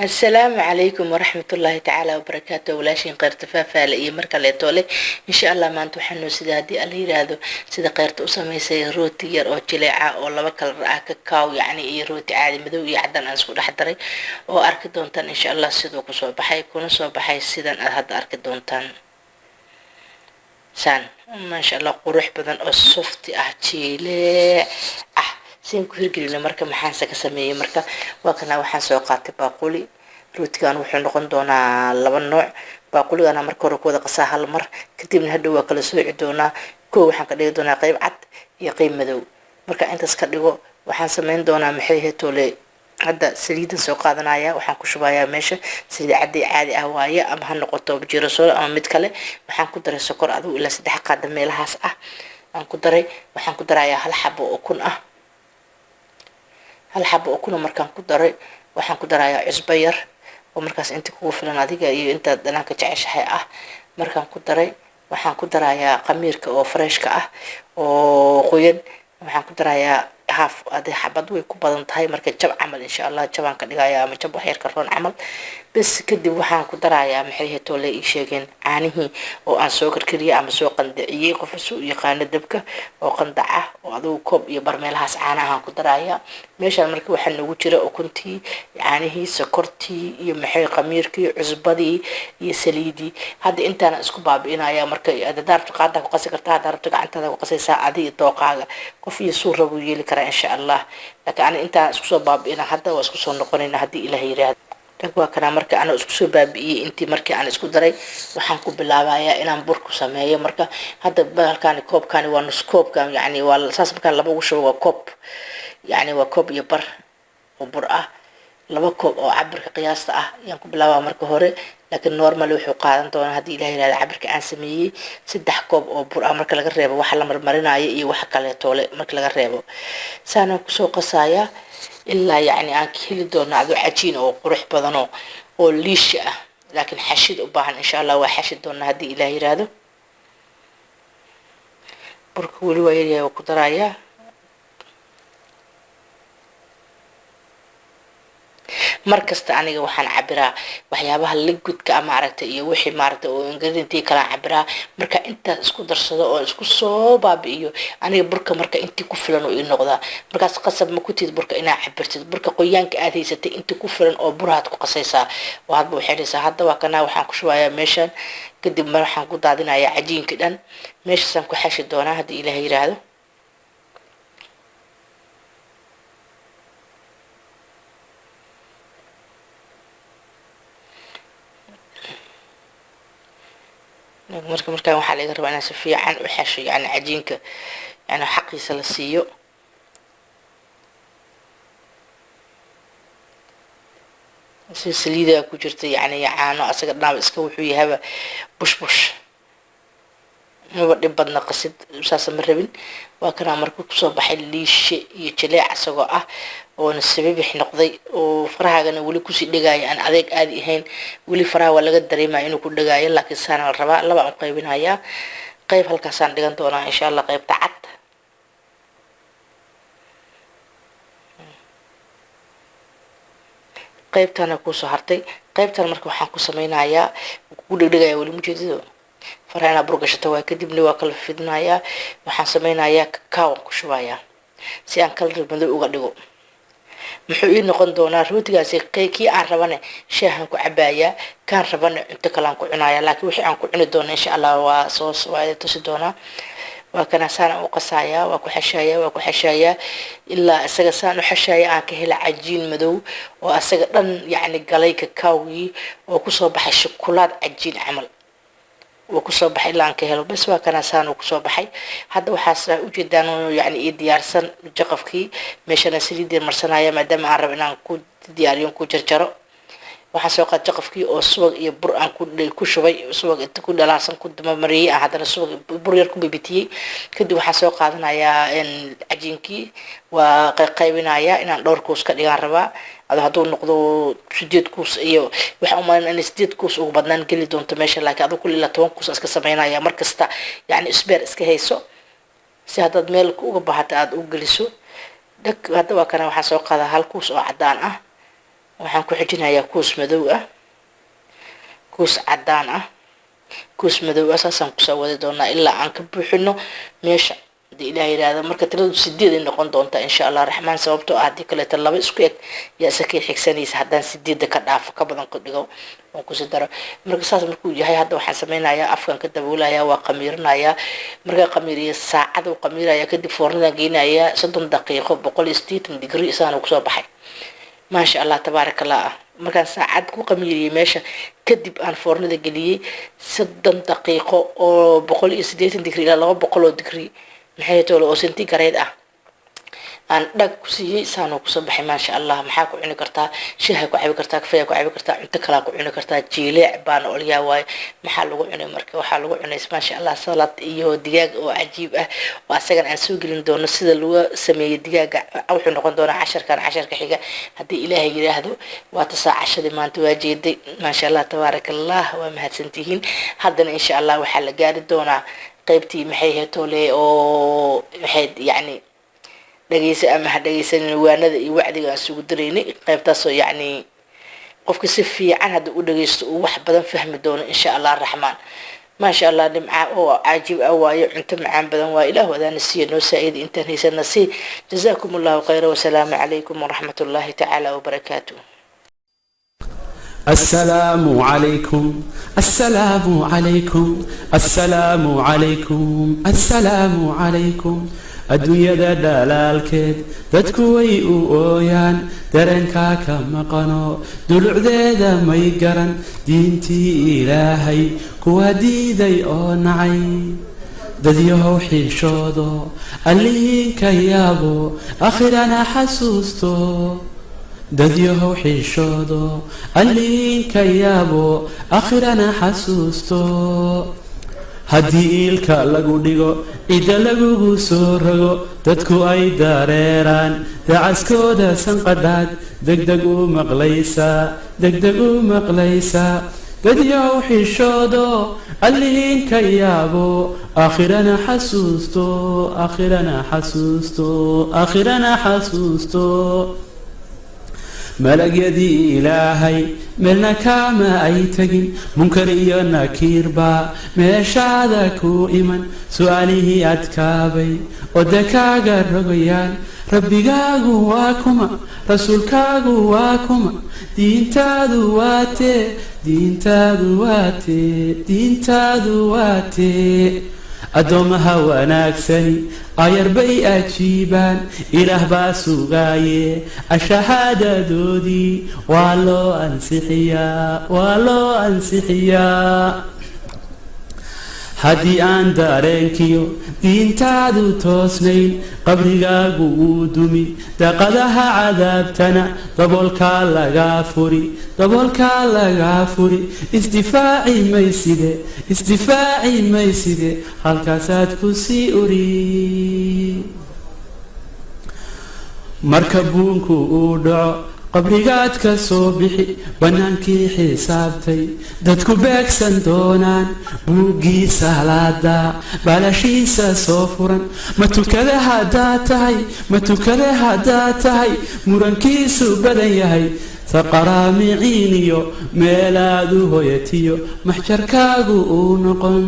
السلام عليكم ورحمة الله تعالى وبركاته ولاشين قيرت فافا iyo marka la toole insha Allah maanta waxaanu sida hadii alla yiraahdo sida qeyrta u sameysay rooti yar oo jileeca oo laba kala ah ka kaaw yani iyo rooti caadi madow iyo cadaan aan isku dhex daray oo arki doontaan insha Allah sidoo ku soo baxay kuna soo baxay sidan aad hadda arki doontaan san ma sha Allah qurux badan oo soft ah jileec ah siin ku hirgelina marka maxaan ka sameeyay marka waa kana waxaan soo qaatay baaquli rootigan wuxuu noqon doonaa laba nooc baaquligana marka hore ku wada qasaa hal mar kadibna hadhow waa kala sooci doonaa koo waxaan ka dhigi doonaa qayb cad iyo qayb madow marka intaas ka dhigo waxaan sameyn doonaa maxay heetole hadda saliidan soo qaadanaya waxaan ku shubayaa meesha saliid caadi ah waaye ama ha noqoto jiro soo ama mid kale waxaan ku daray sokor adigu ilaa 3 qaada meelahaas ah aan ku daray waxaan ku darayaa hal xabo oo kun ah hal xabo oo kuna markaan ku daray waxaan ku darayaa cusbo yar oo markaas inta kugu filan adiga iyo inta dhanaanka jeceshahay ah markaan ku daray waxaan ku darayaa qamiirka oo freshka ah oo qoyan waxaan ku darayaa haaf adi xabad way ku badan tahay marka jab camal insha Allah jabaan ka dhigayaa ama jab wax yar ka roon camal bas kadib waxaan ku darayaa maxay heetole ii sheegeen caanihi oo aan soo karkariyay ama soo qandiciyay qof soo yaqaan dabka oo qandac ah oo adigu koob iyo barmeelahaas caanaha ku darayaa meeshaan marka waxaan ugu jira ukuntii caanihi sokortii iyo maxay qamiirkii cusbadii iyo saliidii hadda intaan isku baabi'inaya marka daarto qaada ku qasi kartaa daarto gacantada ku qasaysaa adiga dooqaaga qof iyo suu rabo yeeli kara insha Allah laakiin aan intaan isku soo baabi'ina hadda waa isku soo noqonayna hadii Ilaahay yiraahdo waa kana marka aan isku soo baabi'iyay intii markii aan isku daray waxaan ku bilaabayaa inaan bur ku sameeyo marka hadda halkaan koobkaan waa nus koobkaan yani waa saas marka laba ugu shubo waa koob yani waa koob iyo bar oo bur ah laba koob oo cabirka qiyaasta ah ayaan ku bilaabaa marka hore laakiin normal wuxuu qaadan doonaa hadii Ilaahay yiraahdo cabirka aan sameeyay 3 koob oo bur ah marka laga reebo waxa la marmarinayo iyo waxa kale toole marka laga reebo saana ku soo qasaya ilaa yani aan heli doono adu cajiin oo qurux badan oo liish ah laakiin xashid u baahan insha Allah waa xashid doona hadii Ilaahay yiraahdo burka wali waa yahay ku daraya markasta aniga waxaan cabiraa waxyaabaha liquidka ama aragtay iyo wixii maaragtay oo ingredient kala cabiraa marka inta isku darsado oo isku soo baabi'iyo aniga burka marka intii ku filan oo ii noqda markaas qasab ma ku tiid burka inaa cabirtid burka qoyaanka aad haysatay intii ku filan oo buraad ku qasaysaa oo hadba waxaysaa hadda waa kana waxaan ku shubayaa meeshan kadib waxaan ku daadinayaa cajiinka dhan meeshaan ku xashi doonaa hadii Ilaahay yiraahdo marka waxa laga rabaa inaan si fiican u xasho yani cajiinka yani xaqiisa la siiyo si saliida ku jirta yani caano asaga dhaab iska wuxuu yahay bush ma dhib badna qasid saas ma rabin waa kana markuu ku soo baxay liishe iyo jileec asagoo ah oo sababix noqday oo farahaagana wali ku sii dhigaya aan adeeg aadi ahayn wali faraha waa laga dareemaa inuu ku dhagaayo laakiin saana la rabaa laba aan qaybinaya qayb halkaas aan dhigan doonaa insha Allah qaybta cad qaybtana ku soo hartay qaybtan marka waxaan ku sameynayaa ku dhigaya wali mujeedido faraana burgashata waa kadibna waa kala fidnaaya waxaan sameynayaa kakaaw ku shubayaa si aan kala madow uga dhigo muxuu ii noqon doonaa rootigaasi kii aan rabane shaahan ku cabaaya kaan rabane inta kale aan ku cunaaya laakiin wixii aan ku cuni doono insha Allah waa soo waa tusi doonaa waa kana saan u qasaya waa ku xashaya ilaa isaga saan u xashaya aan ka hela cajiin madow oo asaga dhan yani galay kakaawgi oo ku soo baxay shukulaad cajiin camal وكسو بحي لان كهلو بس وكان سان وكسو بحي هذا وحاسة وجدان يعني إيه ديارسن جقفكي مشان سريد المرسنايا مادام عرب إن كود دياريون كود جرجرو وحاسة وقت جقفكي أو سوق يبر عن كود كوشوي سوق تكون دلاسن كود مريء هذا السوق بر يركم ببيتي كده وحاسة وقادنا يا إن عجينكي وقايبنا يا إن دور كوس كده عربا هذا نقطة سديد كوس إيوه وحنا أن سديد كوس وبدنا نقول دون تمشي لكن هذا كل اللي توان كوس أسكت سمعنا يا مركز تا يعني إسبير إسكت هيسو سهاد ميلك وبحث عاد وجلسوا دك هذا وكان وحسوق هذا هالكوس وعدان waxaan ku xijinayaa kuus madow ah kuus cadaan ah kuus madow asaasan ku soo wadi doonaa ilaa aan ka buuxino meesha hadii ilaahay yiraahdo marka tiradu 8 ay noqon doonta insha Allah raxmaan sababtoo ah hadii kale laba isku eg yaa sakay xigsanaysa hadaan 8 ka dhaafo ka badan ku dhigo oo ku soo daro marka saas markuu yahay hadda waxaan sameeynayaa afkan ka daboolayaa waa qamiirnayaa marka qamiiriyo saacad uu qamiiraya kadib foornada geenaya 30 daqiiqo 180 degree isaan ku soo baxay ما شاء الله تبارك الله مركان ساعد كو قميري ماشا كدب ان فورندا غليي 6 دقيقه او 180 دغري لا 200 دغري maxay toolo oo senti gareed ah aan dhag ku siiyay saano ku soo baxay ma sha Allah maxaa ku cuni kartaa shaaha ku cabi kartaa kafee ku cabi kartaa inta kala ku cuni kartaa jiileec baan olyaa way maxaa lagu cunay marka waxa lagu cunay ma sha Allah salad iyo digaag oo cajiib ah oo asagan aan soo gelin doono sida loo sameeyo digaaga wuxuu noqon doona 10 ka xiga hadii Ilaahay yiraahdo waa tasaacashadii maanta waa jeeday ma sha Allah tabarakallah waa mahadsantihiin haddana insha Allah waxa la gaari doonaa qaybtii maxay heetole oo maxay yani dhageysa ama dhageysan waanada iyo wacdiga isugu direynay qaybtaas oo yani qofka si fiican hada u dhageysto oo wax badan fahmi doono insha Allah raxmaan ma sha Allah nimca oo caajib ah waayo cunto macaan badan waa ilaah wadana siyo noo saa'id intaan heysana si jazaakumullahu khayran wa salaamu alaykum wa rahmatullahi ta'ala wa barakatuh السلام عليكم السلام عليكم السلام عليكم السلام عليكم الدنيا دلالكد dadku way u ooyaan dareenka ka maqano dulucdeeda may garan diintii Ilaahay kuwa diiday oo nacay dadyahow xishoodo alliinka yaabo akhirana xasuusto dadyahow xishoodo alliinka yaabo akhirana xasuusto haddii ilka lagu dhigo cida lagugu soo rogo dadku ay dareeraan dacaskooda sanqadhaad degdeg u maqlaysa dadyahow xishoodo alliinka yaabo akhirana xasuusto malagyadii Ilaahay melna kama ay tagin munkar iyo nakiirba meeshaada ku iman su'aalihi adkaabay oo dakaaga rogayaan rabbigaagu waa kuma rasuulkaagu waa kuma diintaadu waatee adoomaha wanaagsani ayarbay ajiibaan ilaah baa sugaaye ashahaadadoodii waa loo ansixiyaa haddii aan dareenkiyo diintaadu toosnayn qabrigaagu wuu dumi daqadaha cadaabtana daboolkaa lagaa furi isdifaaci mayside halkaasaad ku sii uri marka buunku uu dhaco qabrigaad ka soo bixi banaankii xisaabtay dadku beegsan doonaan buuggii salaada balashiisa soo furan ma tukada haddaa tahay murankiisu badan yahay saqaraamiciin iyo meelaadu hoyatiyo maxjarkaagu uu noqon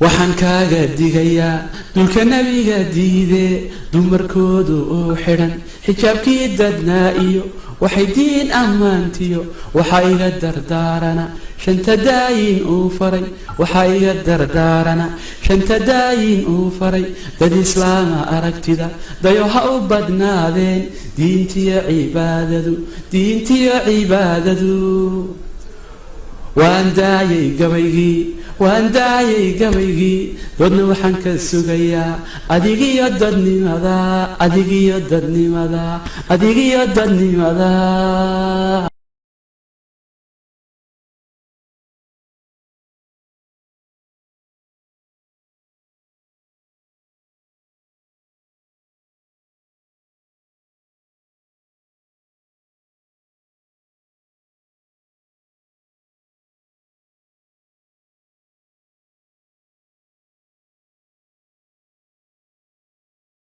waxaan kaaga digayaa dulka nabiga diide dumarkoodu oo xidhan xijaabkii dadnaa iyo waxay diin ammaantiyo waxaa iga dardaarana shanta daayin uu faray dad islaama aragtida dayo ha u badnaadeen diintiyo cibaadadu waan daayay gabaygii doodna waxaan ka sugayaa adigiyo dadnimada